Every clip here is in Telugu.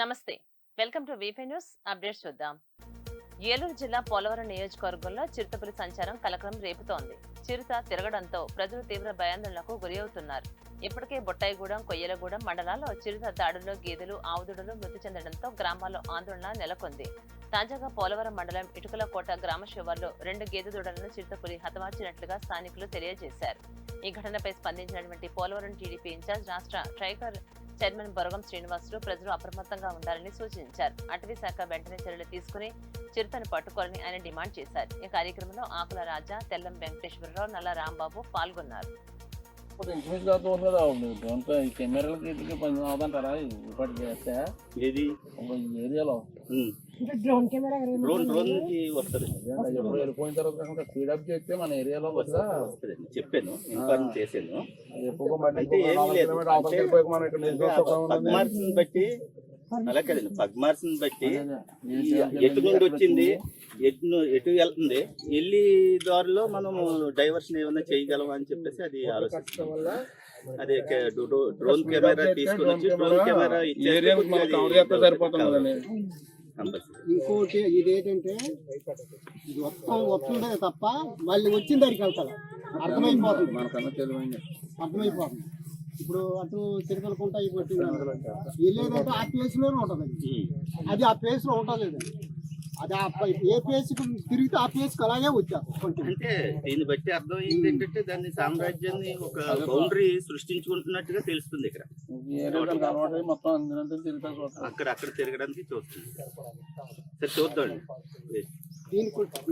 నమస్తే, వెల్కమ్ టు వీఫై న్యూస్ అప్డేట్స్. చూద్దాం. ఏలూరు జిల్లా పోలవరం నియోజకవర్గంలో చిరుతపులి సంచారం కలకలం రేపుతోంది. చిరుత తిరగడంతో ప్రజలు తీవ్ర భయాందోళనకు గురి అవుతున్నారు. ఇప్పటికే బొట్టాయిగూడెం, కొయ్యలగూడెం మండలాల్లో చిరుత దాడుల్లో గేదెలు, ఆవుదూడలు మృతి చెందడంతో గ్రామాల్లో ఆందోళన నెలకొంది. తాజాగా పోలవరం మండలం ఇటుకలకోట గ్రామ శివార్లో 2 గేదె దూడలను చిరుతపులి హతమార్చినట్లుగా స్థానికులు తెలియజేశారు. ఈ ఘటనపై స్పందించినటువంటి పోలవరం టీడీపీ ఇన్ఛార్జ్ రాష్ట్ర ట్రైకర్ చైర్మన్ బొరగం శ్రీనివాసులు ప్రజలు అప్రమత్తంగా ఉండాలని సూచించారు. అటవీ శాఖ వెంటనే చర్యలు తీసుకుని చిరుతను పట్టుకోవాలని ఆయన డిమాండ్ చేశారు. ఈ కార్యక్రమంలో ఆకుల రాజా, తెల్లం వెంకటేశ్వరరావు, నల్ల రాంబాబు పాల్గొన్నారు. ఏరియాలో వెళ్ళిపోయిన తర్వాత స్పీడప్ చేస్తే మన ఏరియాలో చెప్పాను, ఇన్ఫార్మ్ చేశాను. బట్టి అలా కదండి, పగ్మార్స్ని బట్టి ఎటు నుండి వచ్చింది, ఎటు వెళ్తుంది, వెళ్ళి దారిలో మనం డైవర్షన్ ఏమైనా చేయగలమా అని చెప్పేసి అది ఆలోచిస్తాం. అదే డ్రోన్ కెమెరా తీసుకుని వచ్చి డ్రోన్ కెమెరా ఇంకోటి ఇదేంటంటే ఇది వస్తుందే తప్ప మళ్ళీ వచ్చిన దానికి వెళ్తారు. అర్థమైపోతుంది, అర్థమైపోతుంది. ఇప్పుడు అటు తిరుపతికుంటా వెళ్ళేదంటే ఆ ప్లేస్ లోనే ఉంటది. అది ఆ ప్లేస్ లో ఉంటుంది. అది ఏ ప్లేస్ తిరిగితే ఆ ప్లేస్ అలాగే వచ్చారు. అంటే దీన్ని బట్టి అర్థం ఏంటంటే దాన్ని సామ్రాజ్యాన్ని ఒక బౌండరీ సృష్టించుకుంటున్నట్టుగా తెలుస్తుంది. ఇక్కడ అక్కడ తిరగడానికి చూస్తుంది. సరే చూద్దాండి,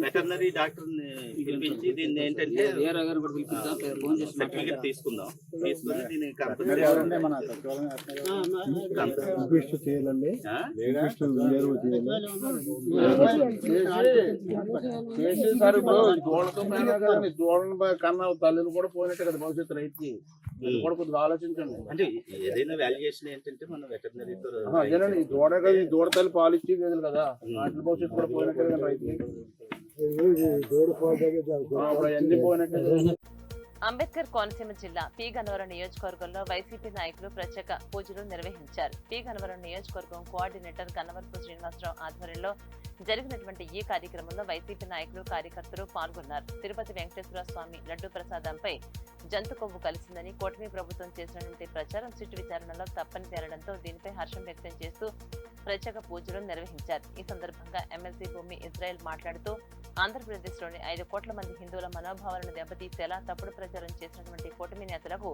వెటర్నరీ డాక్టర్ని పిలిపించి దీన్ని ఏంటంటే సర్టిఫికేట్ తీసుకుందాం. తీసుకుని దీన్ని కన్నా తల్లిని కూడా పోయినట్టు కదా భవిష్యత్తు రైతుకి. కూడా కొద్దిగా ఆలోచించండి. అంటే ఏదైనా వాల్యుయేషన్ ఏంటంటే మనం వెటర్నరీతో దూడ కదా, ఈ దూడ తల్లి పాలు ఇచ్చి గేదెలు కదా, వాటి భవిష్యత్తు కూడా పోయినట్టు కదా రైతుకి. అన్ని పోయినట్టు. అంబేద్కర్ కోనసీమ జిల్లా పి గన్నవరం నియోజకవర్గంలో వైసీపీ నాయకులు ప్రత్యేక పూజలు నిర్వహించారు. పి గన్నవరం నియోజకవర్గం కోఆర్డినేటర్ గన్నవరపు శ్రీనివాసరావు ఆధ్వర్యంలో జరిగినటువంటి ఈ కార్యక్రమంలో వైసీపీ నాయకులు, కార్యకర్తలు పాల్గొన్నారు. తిరుపతి వెంకటేశ్వర స్వామి లడ్డూ ప్రసాదంపై జంతు కొవ్వు కలిసిందని కూటమి ప్రభుత్వం చేసినటువంటి ప్రచారం సిట్టు విచారణలో తప్పని తేలడంతో దీనిపై హర్షం వ్యక్తం చేస్తూ ప్రత్యేక పూజలు నిర్వహించారు. ఈ సందర్భంగా ఎమ్మెల్సీ భూమి ఇజ్రాయెల్ మాట్లాడుతూ ఆంధ్రప్రదేశ్లోని 5 కోట్ల మంది హిందువుల మనోభావాలను దెబ్బతీసేలా తప్పుడు ప్రచారం చేసినటువంటి కూటమి నేతలకు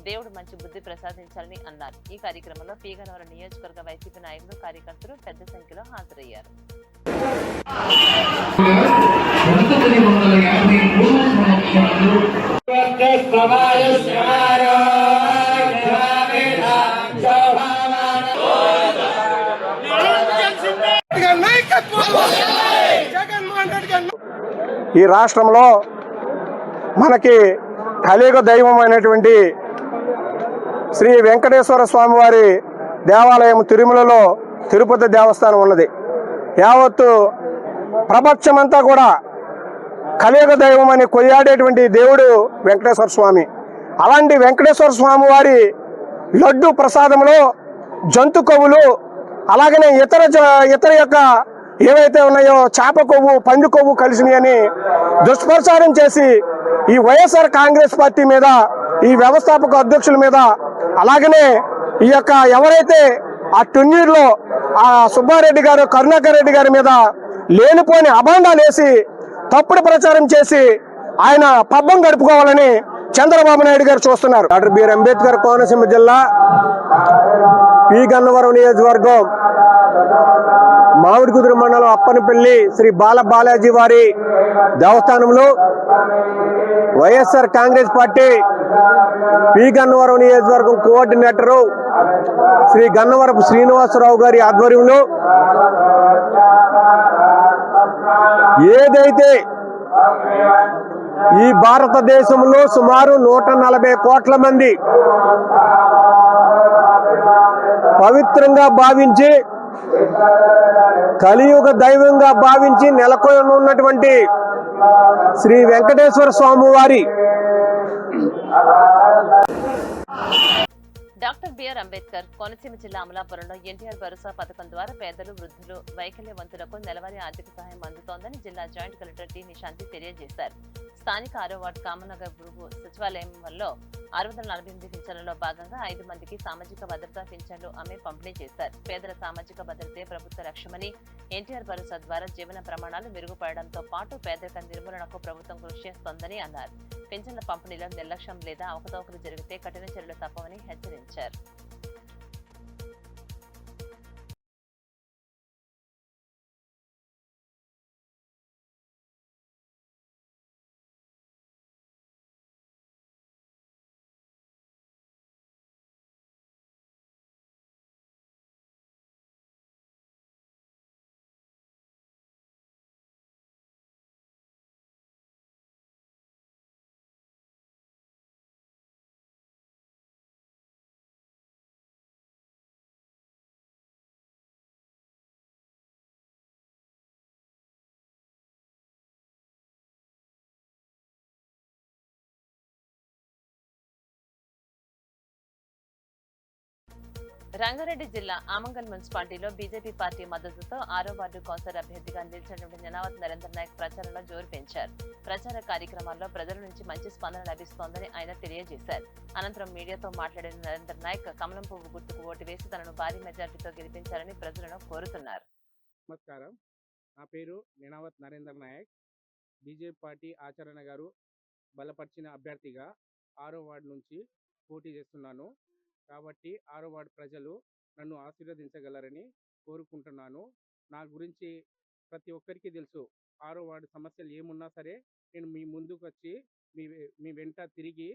దేవుడు మంచి బుద్ధి ప్రసాదించాలని అన్నారు. ఈ కార్యక్రమంలో పి గన్నవరం నియోజకవర్గ వైసీపీ నాయకులు, కార్యకర్తలు పెద్ద సంఖ్యలో హాజరయ్యారు. ఈ రాష్ట్రంలో మనకి కలియుగ దైవం అయినటువంటి శ్రీ వెంకటేశ్వర స్వామి వారి దేవాలయం తిరుమలలో తిరుపతి దేవస్థానం ఉన్నది. యావత్తు ప్రపంచమంతా కూడా కలియుగ దైవం అని కొయ్యాడేటువంటి దేవుడు వెంకటేశ్వర స్వామి. అలాంటి వెంకటేశ్వర స్వామి వారి లడ్డు ప్రసాదంలో జంతు కొవ్వులు, అలాగనే ఇతర యొక్క ఏవైతే ఉన్నాయో చేప కొవ్వు, పంది కొవ్వు కలిసినాయని దుష్ప్రచారం చేసి ఈ వైఎస్ఆర్ కాంగ్రెస్ పార్టీ మీద, ఈ వ్యవస్థాపక అధ్యక్షుల మీద, అలాగనే ఈ యొక్క ఎవరైతే ఆ టొన్నీరులో ఆ సుబ్బారెడ్డి గారు, కరుణాకర్ రెడ్డి గారి మీద లేనిపోని అభాండాలు వేసి తప్పుడు ప్రచారం చేసి ఆయన పబ్బం గడుపుకోవాలని చంద్రబాబు నాయుడు గారు చూస్తున్నారు. డాక్టర్ బిఆర్ అంబేద్కర్ కోనసీమ జిల్లా పి గన్నవరం నియోజకవర్గం మామిడికుదురు మండలం అప్పనపల్లి శ్రీ బాలాజీ వారి దేవస్థానంలో వైఎస్ఆర్ కాంగ్రెస్ పార్టీ పి గన్నవరం నియోజకవర్గం కోఆర్డినేటరు శ్రీ గన్నవరపు శ్రీనివాసరావు గారి ఆధ్వర్యంలో ఏదైతే ఈ భారతదేశంలో సుమారు 140 కోట్ల మంది పవిత్రంగా భావించి, కలియుగ దైవంగా భావించి నెలకొని ఉన్నటువంటి శ్రీ వెంకటేశ్వర స్వామి వారి doctor doctor B R Ambedkar Konaseema జిల్లా అమలాపురంలో ఎన్టీఆర్ భరోసా పథకం ద్వారా పేదలు, వృద్ధులు, వైకల్యవంతులకు నెలవారీ ఆర్థిక సహాయం అందుతోందని జిల్లా జాయింట్ కలెక్టర్ టి నిశాంతి తెలియజేశారు. స్థానిక 6వ వార్డు కామనగర్ గృహ సచివాలయంలో 648 పింఛన్లలో భాగంగా 5 మందికి సామాజిక భద్రతా పింఛన్లు ఆమె పంపిణీ చేశారు. పేదల సామాజిక భద్రతే ప్రభుత్వ లక్ష్యమని, ఎన్టీఆర్ భరోసా ద్వారా జీవన ప్రమాణాలు మెరుగుపడడంతో పాటు పేదరిక నిర్మూలనకు ప్రభుత్వం కృషి చేస్తోందని అన్నారు. పింఛన్ల పంపిణీలో నిర్లక్ష్యం లేదా అవకతవకలు జరిగితే కఠిన చర్యలు తప్పవని హెచ్చరించారు. రంగారెడ్డి జిల్లా ఆమంగల్ మున్సిపాలిటీలో బీజేపీ పార్టీ మద్దతుతో 6వ వార్డు కౌన్సిలర్ అభ్యర్థిగా నిలిచినటువంటి జనావత్ నరేంద్ర నాయక్ ప్రచారంలో జోరు పెంచారు. ప్రచార కార్యక్రమాల్లో ప్రజల నుంచి మంచి స్పందన లభిస్తోందని ఆయన తెలియజేశారు. అనంతరం మీడియాతో మాట్లాడిన నరేంద్ర నాయక్ కమలం పువ్వు గుర్తుకు ఓటు వేసి తనను భారీ మెజార్టీతో గెలిపించాలని ప్రజలను కోరుతున్నారు. నమస్కారం, నా పేరు నినావత్ నరేందర్ నాయక్. బీజేపీ పార్టీ ఆచరణ గారు బలపరిచిన అభ్యర్థిగా 6వ వార్డు నుంచి పోటీ చేస్తున్నాను. కాబట్టి 6వ వార్డు ప్రజలు నన్ను ఆశీర్వదించగలరని కోరుకుంటున్నాను. నా గురించి ప్రతి ఒక్కరికి తెలుసు. 6వ వార్డు సమస్యలు ఏమున్నా సరే నేను మీ ముందుకు వచ్చి మీ వెంట తిరిగి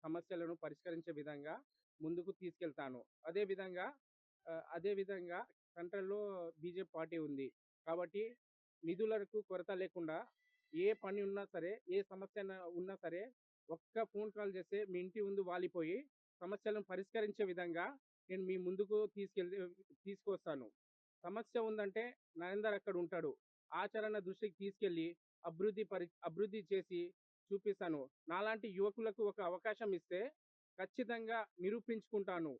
సమస్యలను పరిష్కరించే విధంగా ముందుకు తీసుకెళ్తాను. అదేవిధంగా సెంట్రల్లో బీజేపీ పార్టీ ఉంది కాబట్టి నిధులకు కొరత లేకుండా ఏ పని ఉన్నా సరే, ఏ సమస్య ఉన్నా సరే ఒక్క ఫోన్ కాల్ చేస్తే మీ ఇంటి ముందు వాలిపోయి సమస్యలను పరిష్కరించే విధంగా నేను మీ ముందుకు తీసుకొస్తాను. సమస్య ఉందంటే నరేందర్ అక్కడ ఉంటాడు. ఆచరణ దృష్టికి తీసుకెళ్ళి అభివృద్ధి చేసి చూపిస్తాను. నాలాంటి యువకులకు ఒక అవకాశం ఇస్తే ఖచ్చితంగా నిరూపించుకుంటాను.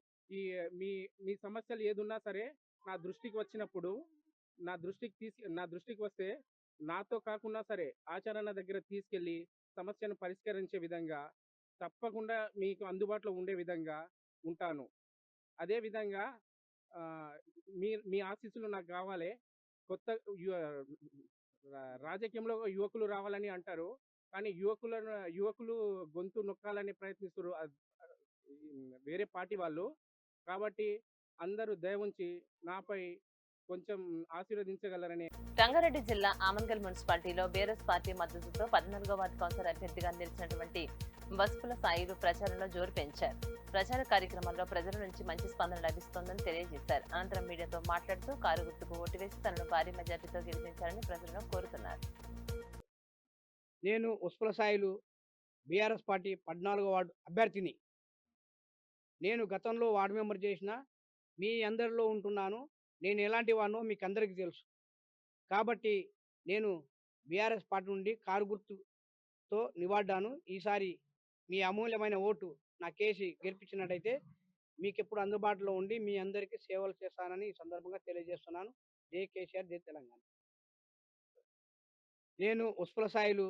మీ సమస్యలు ఏదున్నా సరే నా దృష్టికి వచ్చినప్పుడు నా దృష్టికి వస్తే నాతో కాకుండా సరే ఆచరణ దగ్గర తీసుకెళ్ళి సమస్యను పరిష్కరించే విధంగా తప్పకుండా మీకు అందుబాటులో ఉండే విధంగా ఉంటాను. అదేవిధంగా మీ ఆశీస్సులు నాకు కావాలి. కొత్త రాజకీయంలో యువకులు రావాలని అంటారు, కానీ యువకులు గొంతు నొక్కాలని ప్రయత్నిస్తారు వేరే పార్టీ వాళ్ళు. కాబట్టి అందరూ దయ ఉంచి నాపై కొంచెం ఆశీర్వదించగలరని. రంగారెడ్డి జిల్లా ఆమన్గల్ మున్సిపాలిటీలో బీఆర్ఎస్ పార్టీ మద్దతుతో 14వ వార్డు కౌన్సిలర్ అభ్యర్థిగా నిలిచినటువంటి వస్పుల సాయిలు ప్రచారంలో జోరు పెంచారు. ప్రచార కార్యక్రమంలో ప్రజల నుంచి మంచి స్పందన లభిస్తోందని తెలియజేశారు. అనంతరం మీడియాతో మాట్లాడుతూ కారు గుర్తుకు ఓటు వేసి తనను భారీ మెజార్టీతో గెలిపించాలని ప్రజలను కోరుతున్నారు. నేను వస్పుల సాయిలు బీఆర్ఎస్ పార్టీ 14వ వార్డు అభ్యర్థిని. నేను గతంలో వార్డు మెంబర్ చేసిన మీ అందరిలో ఉంటున్నాను. నేను ఎలాంటి వాడినో మీకు అందరికీ తెలుసు. కాబట్టి నేను బీఆర్ఎస్ పార్టీ నుండి కారు గుర్తుతో నిలబడ్డాను. ఈసారి మీ అమూల్యమైన ఓటు నాకేసి గెలిపించినట్టయితే మీకు ఎప్పుడు అందుబాటులో ఉండి మీ అందరికీ సేవలు చేస్తానని ఈ సందర్భంగా తెలియజేస్తున్నాను. జై కేసీఆర్, జై తెలంగాణ. నేను వస్పుల సాయిలు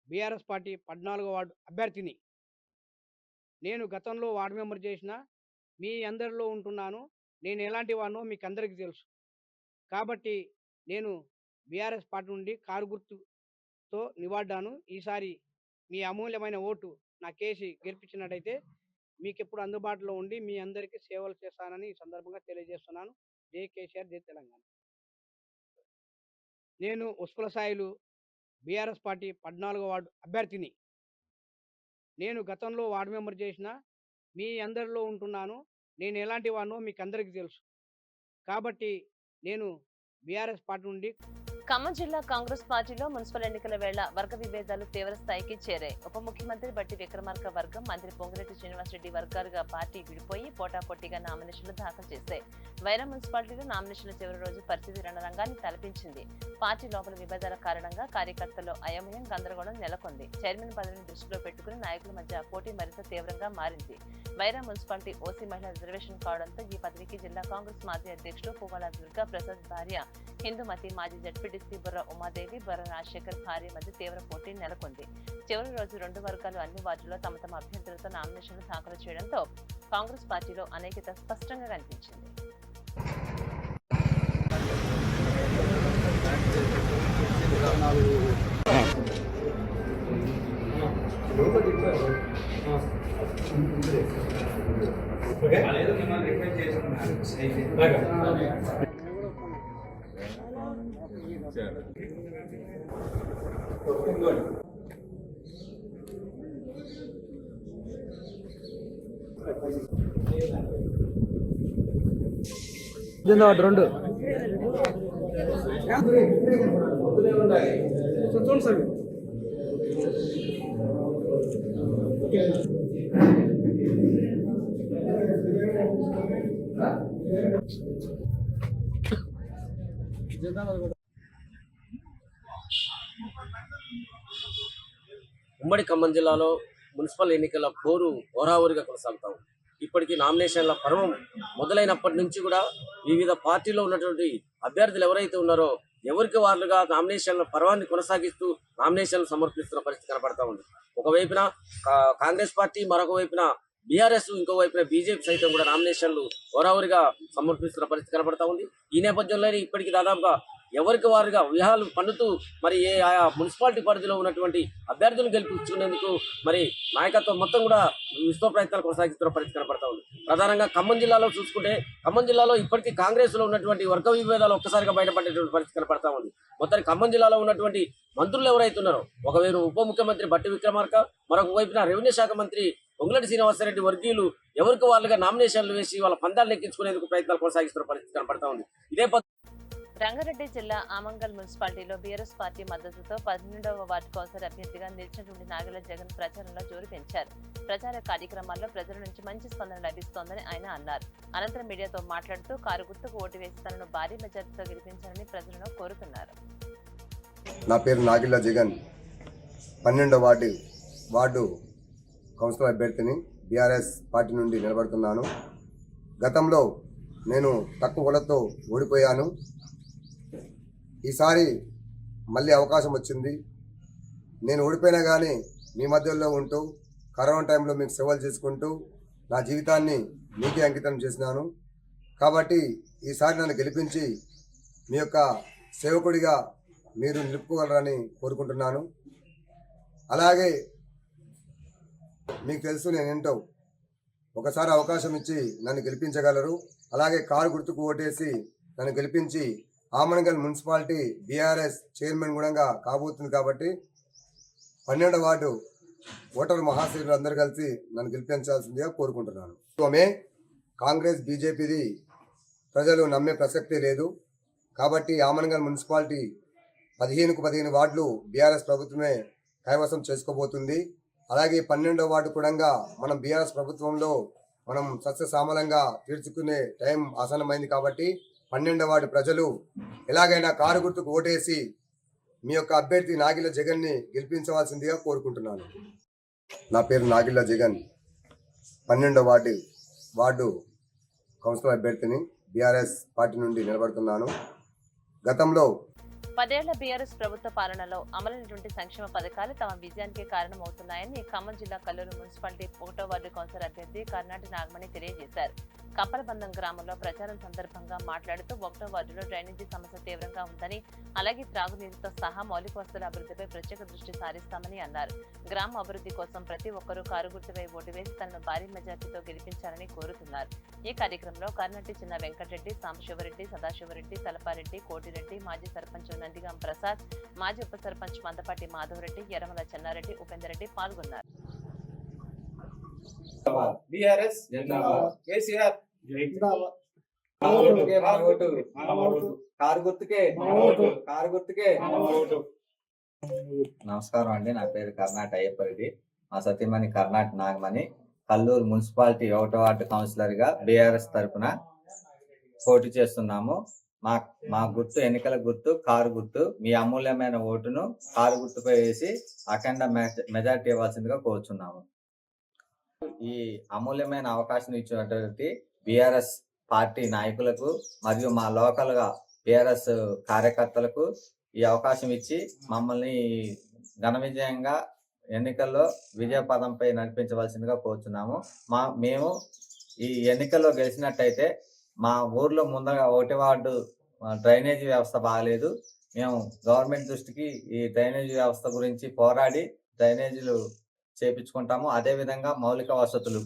బీఆర్ఎస్ పార్టీ 14వ వార్డు అభ్యర్థిని. నేను గతంలో వార్డు మెంబర్ చేసిన మీ అందరిలో ఉంటున్నాను. నేను ఎలాంటి వాడినో మీకు అందరికీ తెలుసు. కాబట్టి నేను బీఆర్ఎస్ పార్టీ నుండి కారు గుర్తుతో నిలబడ్డాను. ఈసారి మీ అమూల్యమైన ఓటు నాకేసి గెలిపించినట్టయితే మీకు ఎప్పుడు అందుబాటులో ఉండి మీ అందరికీ సేవలు చేస్తానని ఈ సందర్భంగా తెలియజేస్తున్నాను. జై కేసీఆర్, జై తెలంగాణ. నేను వస్పుల సాయిలు బీఆర్ఎస్ పార్టీ 14వ వార్డు అభ్యర్థిని. నేను గతంలో వార్డు మెంబర్ చేసిన మీ అందరిలో ఉంటున్నాను. నేను ఎలాంటి వాడినో మీకు అందరికీ తెలుసు. కాబట్టి నేను బీఆర్ఎస్ పార్టీ నుండి ఖమ్మం జిల్లా కాంగ్రెస్ పార్టీలో మున్సిపల్ ఎన్నికల వేళ వర్గ విభేదాలు తీవ్ర స్థాయికి చేరాయి. ఉప ముఖ్యమంత్రి బట్టి విక్రమార్క వర్గం, మంత్రి పొంగిరెడ్డి శ్రీనివాసరెడ్డి వర్గాలుగా పార్టీ విడిపోయి పోటాపోటీగా నామినేషన్లు దాఖలు చేశాయి. వైరా మున్సిపాలిటీలో నామినేషన్ల చివరి రోజు పరిస్థితి రణరంగాన్ని తలపించింది. పార్టీ లోపల విభేదాల కారణంగా కార్యకర్తల్లో అయోమయం, గందరగోళం నెలకొంది. చైర్మన్ పదవిని దృష్టిలో పెట్టుకుని నాయకుల మధ్య పోటీ మరింత తీవ్రంగా మారింది. వైరా మున్సిపాలిటీ ఓసీ మహిళా రిజర్వేషన్ కావడంతో ఈ పదవికి జిల్లా కాంగ్రెస్ మాజీ అధ్యక్షుడు పువ్వాల దుర్గా ప్రసాద్ భార్య హిందూమతి, మాజీ జడ్పీటీసీ బుర్ర ఉమాదేవి, బుర్ర రాజశేఖర్ భార్య మధ్య తీవ్ర పోటీ నెలకొంది. చివరి రోజు రెండు వర్గాలు అన్ని వార్డుల్లో తమ తమ అభ్యర్థులతో నామినేషన్లు దాఖలు చేయడంతో కాంగ్రెస్ పార్టీలో అనైక్యత స్పష్టంగా కనిపించింది. రెండు ఉమ్మడి ఖమ్మం జిల్లాలో మున్సిపల్ ఎన్నికల పోరు హోరాహోరీగా కొనసాగుతా ఉంది. ఇప్పటికీ నామినేషన్ల పర్వం మొదలైనప్పటి నుంచి కూడా వివిధ పార్టీలో ఉన్నటువంటి అభ్యర్థులు ఎవరైతే ఉన్నారో ఎవరికి వారుగా నామినేషన్ల పర్వాన్ని కొనసాగిస్తూ నామినేషన్లు సమర్పిస్తున్న పరిస్థితి కనబడతా ఉంది. ఒకవైపున కాంగ్రెస్ పార్టీ, మరొక వైపున బీఆర్ఎస్, ఇంకో వైపున బీజేపీ సైతం కూడా నామినేషన్లు హోరాహోరీగా సమర్పిస్తున్న పరిస్థితి కనబడతా ఉంది. ఈ నేపథ్యంలోనే ఇప్పటికీ దాదాపుగా ఎవరికి వారుగా వ్యూహాలు పన్నుతూ మరి ఆయా మున్సిపాలిటీ పరిధిలో ఉన్నటువంటి అభ్యర్థులను గెలిపించుకునేందుకు మరి నాయకత్వం మొత్తం కూడా విస్తృత ప్రయత్నాలు కొనసాగిస్తున్న పరిస్థితి కనబడతా ఉంది. ప్రధానంగా ఖమ్మం జిల్లాలో చూసుకుంటే ఖమ్మం జిల్లాలో ఇప్పటికీ కాంగ్రెస్ లో ఉన్నటువంటి వర్గ విభేదాలు ఒక్కసారిగా బయటపడేటువంటి పరిస్థితి కనబడతా ఉంది. మొత్తానికి ఖమ్మం జిల్లాలో ఉన్నటువంటి మంత్రులు ఎవరైతే ఉన్నారో, ఒకవైపు ఉప ముఖ్యమంత్రి బట్టి విక్రమార్క, మరొక వైపున రెవెన్యూ శాఖ మంత్రి పొంగిరెడ్డి శ్రీనివాసరెడ్డి వర్గీయులు ఎవరికి వాళ్ళుగా నామినేషన్లు వేసి వాళ్ళ పందాలు లెక్కించుకునేందుకు ప్రయత్నాలు కొనసాగిస్తున్న పరిస్థితి కనబడతా ఉంది. ఇదే రంగారెడ్డి జిల్లా ఆమంగల్ మున్సిపాలిటీలో బీఆర్ఎస్ పార్టీ మద్దతుతో 12వ వార్డు కౌన్సిలర్ అభ్యర్థిగా నిలిచినటువంటి నాగల జగన్ ప్రచారంలో జోరు పెంచారు. ప్రచార కార్యక్రమాల్లో ప్రజల నుంచి మంచి స్పందన లభిస్తోందని ఆయన అన్నారు. అనంతరం మీడియాతో మాట్లాడుతూ కారు గుర్తుకు ఓటు వేసి తనను భారీ మెజార్టీతో గెలిపించాలని ప్రజలను కోరుతున్నారు. నా పేరు నాగిళ్ళ జగన్, 12వ వార్డు కౌన్సిలర్ అభ్యర్థిని, బీఆర్ఎస్ పార్టీ నుండి నిలబడుతున్నాను. గతంలో నేను తక్కువ ఓట్లతో ఓడిపోయాను. ఈసారి మళ్ళీ అవకాశం వచ్చింది. నేను ఓడిపోయినా కానీ మీ మధ్యలో ఉంటూ కరోనా టైంలో మీకు సేవలు చేసుకుంటూ నా జీవితాన్ని మీకే అంకితం చేసినాను. కాబట్టి ఈసారి నన్ను గెలిపించి మీ యొక్క సేవకుడిగా మీరు నిలుపుకోగలరని కోరుకుంటున్నాను. అలాగే మీకు తెలుసు నేనేంటో, ఒకసారి అవకాశం ఇచ్చి నన్ను గెలిపించగలరు. అలాగే కారు గుర్తుకు ఓటేసి నన్ను గెలిపించి ఆమనగల్ మున్సిపాలిటీ బీఆర్ఎస్ చైర్మన్ కూడా కాబోతుంది. కాబట్టి 12వ వార్డు ఓటరు మహాశయులు అందరూ కలిసి నన్ను గెలిపించాల్సిందిగా కోరుకుంటున్నాను. కాంగ్రెస్ బీజేపీది ప్రజలు నమ్మే ప్రసక్తే లేదు. కాబట్టి ఆమనగల్ మున్సిపాలిటీ 15కు 15 వార్డులు బీఆర్ఎస్ ప్రభుత్వమే కైవసం చేసుకోబోతుంది. అలాగే 12వ వార్డు కూడా మనం బీఆర్ఎస్ ప్రభుత్వంలో మనం సస్యశ్యామలంగా తీర్చుకునే టైం ఆసన్నమైంది. కాబట్టి 12వ వార్డు ప్రజలు ఎలాగైనా కారు గుర్తుకు ఓటేసి మీ యొక్క అభ్యర్థి నాగిళ్ళ జగన్ని గెలిపించవలసిందిగా కోరుకుంటున్నాను. నా పేరు నాగిళ్ళ జగన్, 12వ వార్డు కౌన్సిలర్ అభ్యర్థిని, బీఆర్ఎస్ పార్టీ నుండి నిలబడుతున్నాను. గతంలో 10 ఏళ్ల బీఆర్ఎస్ ప్రభుత్వ పాలనలో అమలైనటువంటి సంక్షేమ పథకాలు తమ విజయానికి కారణమవుతున్నాయని ఖమ్మం జిల్లా కల్లూరు మున్సిపాలిటీ 1వ వార్డు కౌన్సిలర్ అభ్యర్థి కర్ణాటి నాగమణి తెలియజేశారు. కంపలబంధం గ్రామంలో ప్రచారం సందర్భంగా మాట్లాడుతూ 1వ వార్డులో డ్రైనేజీ సమస్య తీవ్రంగా ఉందని, అలాగే త్రాగునీరుతో సహా మౌలిక వసతుల అభివృద్ధిపై ప్రత్యేక దృష్టి సారిస్తామని అన్నారు. గ్రామ అభివృద్ధి కోసం ప్రతి ఒక్కరూ కారు గుర్తుపై ఓటు వేసి తనను భారీ మెజార్టీతో గెలిపించాలని కోరుతున్నారు. ఈ కార్యక్రమంలో కర్ణాటి చిన్న వెంకటరెడ్డి, సాంబశివరెడ్డి, సదాశివరెడ్డి, తలపారెడ్డి, కోటిరెడ్డి, మాజీ సర్పంచ్ నందిగాం ప్రసాద్, మాజీ ఉప సర్పంచ్ మందపాటి మాధవరెడ్డి, యరమల చెన్నారెడ్డి, ఉపేందర్ రెడ్డి పాల్గొన్నారు. బీఆర్ఎస్ జిందాబాద్, కేసీఆర్ జై జిందాబాద్, ఓటు కారు గుర్తుకే కారు గుర్తుకే. నమస్కారం అండి, నా పేరు కర్ణాటి అయ్యప్పరెడ్డి, మా సతీమణి కర్ణాటి నాగమణి. కల్లూరు మున్సిపాలిటీ 1వ వార్డు కౌన్సిలర్ గా బీఆర్ఎస్ తరఫున పోటీ చేస్తున్నాము. మా గుర్తు, ఎన్నికల గుర్తు కారు గుర్తు. మీ అమూల్యమైన ఓటును కారు గుర్తుపై వేసి అఖండ మెజార్టీ ఇవ్వాల్సిందిగా కోరుచున్నాము. ఈ అమూల్యమైన అవకాశం ఇచ్చినటువంటి బీఆర్ఎస్ పార్టీ నాయకులకు మరియు మా లోకల్ గా బీఆర్ఎస్ కార్యకర్తలకు ఈ అవకాశం ఇచ్చి మమ్మల్ని ఘన విజయంగా ఎన్నికల్లో విజయపదంపై నడిపించవలసిందిగా కోరుచున్నాము. మేము ఈ ఎన్నికల్లో గెలిచినట్టయితే మా ఊర్లో ముందుగా 1వ వార్డు డ్రైనేజీ వ్యవస్థ బాగలేదు. మేము గవర్నమెంట్ దృష్టికి ఈ డ్రైనేజీ వ్యవస్థ గురించి పోరాడి డ్రైనేజీలు చేపించుకుంటాము. అదేవిధంగా మౌలిక వసతులు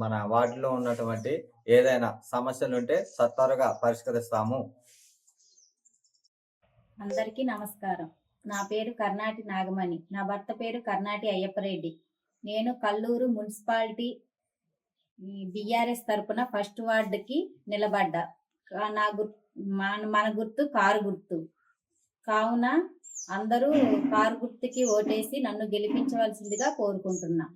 మన వార్డులో ఉన్నటువంటి ఏదైనా సమస్యలు ఉంటే సత్వరగా పరిష్కరిస్తాము. అందరికీ నమస్కారం. నా పేరు కర్ణాటి నాగమణి, నా భర్త పేరు కర్ణాటి అయ్యప్పరెడ్డి. నేను కల్లూరు మున్సిపాలిటీ బీఆర్ఎస్ తరపున 1వ వార్డుకి నిలబడ్డా. మన గుర్తు కారు గుర్తు కావున అందరూ కారు గుర్తుకి ఓటేసి నన్ను గెలిపించవలసిందిగా కోరుకుంటున్నా.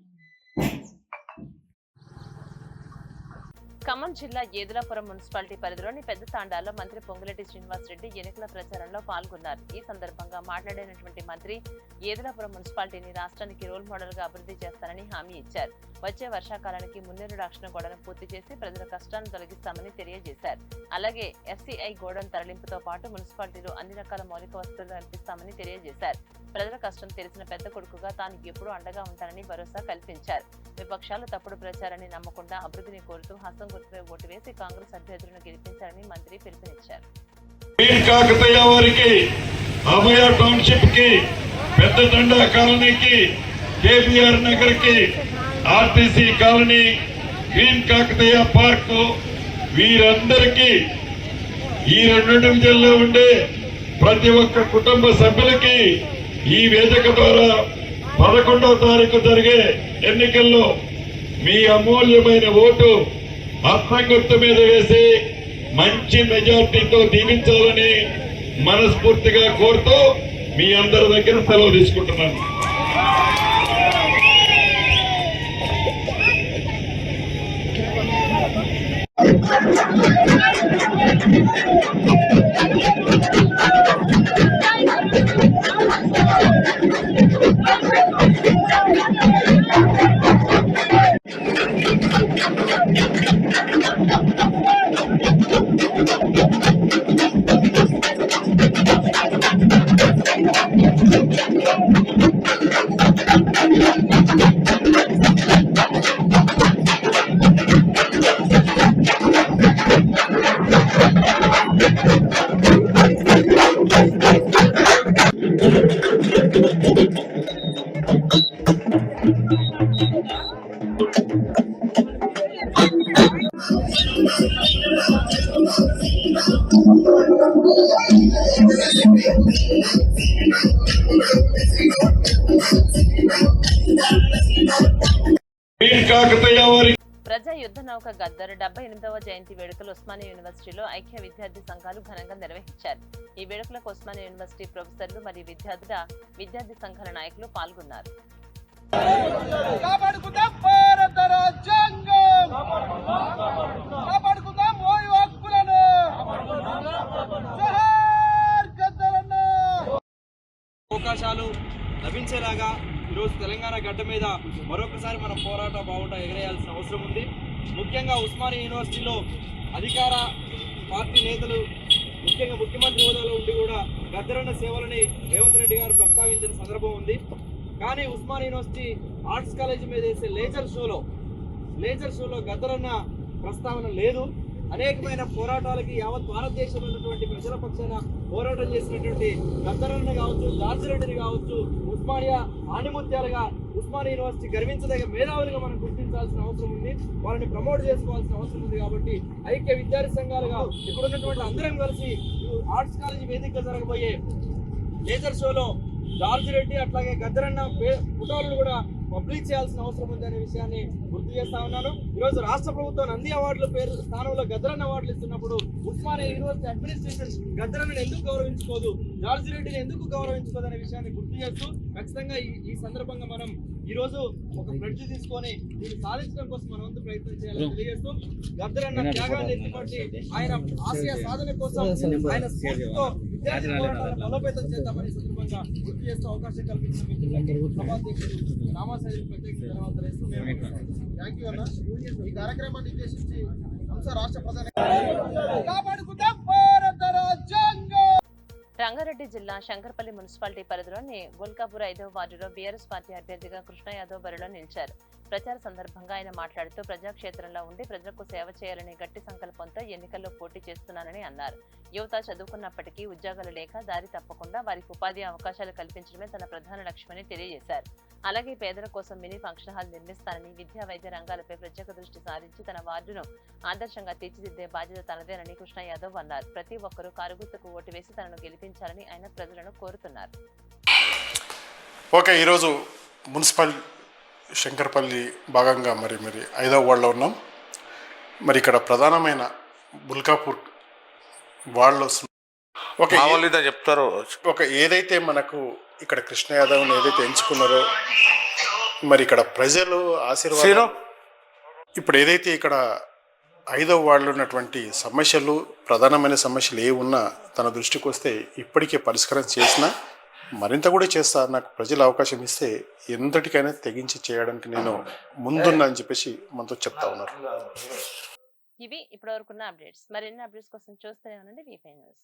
ఖమ్మం జిల్లా ఏదులాపురం మున్సిపాలిటీ పరిధిలోని పెద్ద తాండాలో మంత్రి పొంగులేటి శ్రీనివాసరెడ్డి ఎన్నికల ప్రచారంలో పాల్గొన్నారు. ఈ సందర్భంగా మాట్లాడినటువంటి మంత్రి ఏదులాపురం మున్సిపాలిటీని రాష్ట్రానికి రోల్ మోడల్ గా అభివృద్ధి చేస్తానని హామీ ఇచ్చారు. వచ్చే వర్షాకాలానికి మున్నేరు రక్షణ గోడను పూర్తి చేసి ప్రజల కష్టాలను తొలగిస్తామని తెలియజేశారు. అలాగే ఎఫ్సీఐ గోడను తరలింపుతో పాటు మున్సిపాలిటీలో అన్ని రకాల మౌలిక వసతులు కల్పిస్తామని తెలియజేశారు. ప్రజల కష్టం తెలిసిన పెద్ద కొడుకుగా తాను ఎప్పుడూ అండగా ఉంటానని భరోసా కల్పించారు. విపక్షాలు తప్పుడు ప్రచారాన్ని నమ్మకుండా అభివృద్ధిని కోరుతూ హస్తం గుర్తుపై ఓటు వేసి కాంగ్రెస్ అభ్యర్థులను గెలిపించారని మంత్రి పిలుపునిచ్చారు. అభయ టౌన్షిప్ కి, పెద్ద తండా కాలనీకి, కేబీఆర్ నగర్ కి, RTC colony, green Kakatiya park, వీరందరికీ ఈ 2 డివిజన్లో ఉండే ప్రతి ఒక్క కుటుంబ సభ్యులకి ఈ వేదిక ద్వారా 11వ తారీఖు జరిగే ఎన్నికల్లో మీ అమూల్యమైన ఓటు హస్తం గుర్తు మీద వేసి మంచి మెజార్టీతో దీవించాలని మనస్ఫూర్తిగా కోరుతూ మీ అందరి దగ్గర సెలవు తీసుకుంటున్నాను. ప్రజా యుద్ధ నౌక గద్దర్ 78వ జయంతి వేడుకలు ఉస్మానియా యూనివర్సిటీలో ఐక్య విద్యార్థి సంఘాలు ఘనంగా నిర్వహించారు. ఈ వేడుకలకు ఉస్మానియా యూనివర్సిటీ ప్రొఫెసర్లు మరియు విద్యార్థి సంఘాల నాయకులు పాల్గొన్నారు. అవకాశాలు లభించేలాగా ఈరోజు తెలంగాణ గడ్డ మీద మరొకసారి మన పోరాట బావుట ఎగరేయాల్సిన అవసరం ఉంది. ముఖ్యంగా ఉస్మానియా యూనివర్సిటీలో అధికార పార్టీ నేతలు ముఖ్యంగా ముఖ్యమంత్రి హోదాలో ఉండి కూడా గద్దరన్న సేవలని రేవంత్ రెడ్డి గారు ప్రస్తావించిన సందర్భం ఉంది. కానీ ఉస్మానియా యూనివర్సిటీ ఆర్ట్స్ కాలేజీ మీద వేసే లేజర్ షోలో గద్దరన్న ప్రస్తావన లేదు. అనేకమైన పోరాటాలకి యావత్ భారతదేశంలో ఉన్నటువంటి ప్రజల పక్షాన పోరాటం చేసినటువంటి గద్దరన్న కావచ్చు, జార్జి రెడ్డిని కావచ్చు, ఉస్మానియా ఆణిముత్యాలుగా ఉస్మానియా యూనివర్సిటీ గర్వించదగ్గ మేధావులుగా మనం గుర్తించాల్సిన అవసరం ఉంది. వాళ్ళని ప్రమోట్ చేసుకోవాల్సిన అవసరం ఉంది. కాబట్టి ఐక్య విద్యార్థి సంఘాలుగా ఇప్పుడున్నటువంటి అందరం కలిసి ఆర్ట్స్ కాలేజీ వేదికగా జరగబోయే లేజర్ షోలో జార్జి రెడ్డి అట్లాగే గద్దరన్న ఫోటోలను కూడా పబ్లిక్ చేయాల్సిన అవసరం ఉంది అనే విషయాన్ని గుర్తు చేస్తా ఉన్నాను. ఈరోజు రాష్ట్ర ప్రభుత్వం నంది అవార్డుల పేరు స్థానంలో గద్దరన్ అవార్డులు ఇస్తున్నప్పుడు ఉస్మానియా యూనివర్సిటీ అడ్మినిస్ట్రేషన్ గద్దరన్ ఎందుకు గౌరవించుకోదు, జార్జ్ రెడ్డిని ఎందుకు గౌరవించుకోదు అనే విషయాన్ని గుర్తు చేస్తూ ఖచ్చితంగా ఈ సందర్భంగా మనం ఈ రోజు ఒక ప్లెడ్జ్ తీసుకొని దీన్ని సాధించడం కోసం మనం వంతు ప్రయత్నం చేయాలని తెలియజేస్తూ గద్దరన్న త్యాగాన్ని ఎత్తిపట్టి ఆయన ఆశయ సాధన కోసం ఆయన స్ఫూర్తితో విద్యార్థి పోరాటాలను బలోపేతం చేద్దామని సందర్భంగా గుర్తు చేస్తూ అవకాశం కల్పించిన మిత్రులకు సభాధ్యక్షుడు రామాసాయి ప్రత్యేక ధన్యవాదాలు వేస్తూ థ్యాంక్ యూ అన్న. ఈ కార్యక్రమాన్ని ఉద్దేశించి రాష్ట్ర ప్రధాని కాపాడుకుందాం భారత రాజ్యాంగం. రంగారెడ్డి జిల్లా శంకర్పల్లి మున్సిపాలిటీ పరిధిలోని బుల్కాపూర్ 5వ వార్డులో బీఆర్ఎస్ పార్టీ అభ్యర్థిగా కృష్ణ యాదవ్ బరిలో నిలిచారు. ప్రచార సందర్భంగా ఆయన మాట్లాడుతూ ప్రజాక్షేత్రంలో ఉండి ప్రజలకు సేవ చేయాలనే గట్టి సంకల్పంతో ఎన్నికల్లో పోటీ చేస్తున్నానని అన్నారు. యువత చదువుకున్నప్పటికీ ఉద్యోగాలు లేక దారి తప్పకుండా వారికి ఉపాధి అవకాశాలు కల్పించడమే తన ప్రధాన లక్ష్యమని తెలియజేశారు. అలాగే పేదల కోసం మినీ ఫంక్షన్ హాల్ నిర్మిస్తానని, విద్యా వైద్య రంగాలపై ప్రత్యేక దృష్టి సారించి తన వార్డును ఆదర్శంగా తీర్చిదిద్దే బాధ్యత తనదేనని కృష్ణ యాదవ్ అన్నారు. ప్రతి ఒక్కరూ కారు గుర్తుకు ఓటు వేసి తనను గెలిపించాలని ఆయన ప్రజలను కోరుతున్నారు. ఓకే, ఈరోజు మున్సిపల్ శంకర్పల్లి భాగంగా మరి 5వ వార్డులో ఉన్నాం. మరి ఇక్కడ ప్రధానమైన బుల్కాపూర్ వార్డులో చెప్తారో ఏదైతే మనకు ఇక్కడ కృష్ణ యాదవ్ని ఏదైతే ఎంచుకున్నారో మరి ఇక్కడ ప్రజలు ఆశీర్వాదం ఇప్పుడు ఏదైతే ఇక్కడ 5వ వార్డులో ఉన్నటువంటి సమస్యలు, ప్రధానమైన సమస్యలు ఏ ఉన్నా తన దృష్టికి వస్తే ఇప్పటికే పరిష్కారం చేసినా మరింత కూడా చేస్తా, నాకు ప్రజలు అవకాశం ఇస్తే ఎంతటికైనా తెగించి చేయడానికి నేను ముందున్నా అని చెప్పేసి మనతో చెప్తా ఉన్నారు. ఇవి ఇప్పటివరకున్న అప్డేట్స్. మరిన్ని అప్డేట్స్ కోసం చూస్తూనే ఉండండి VP News.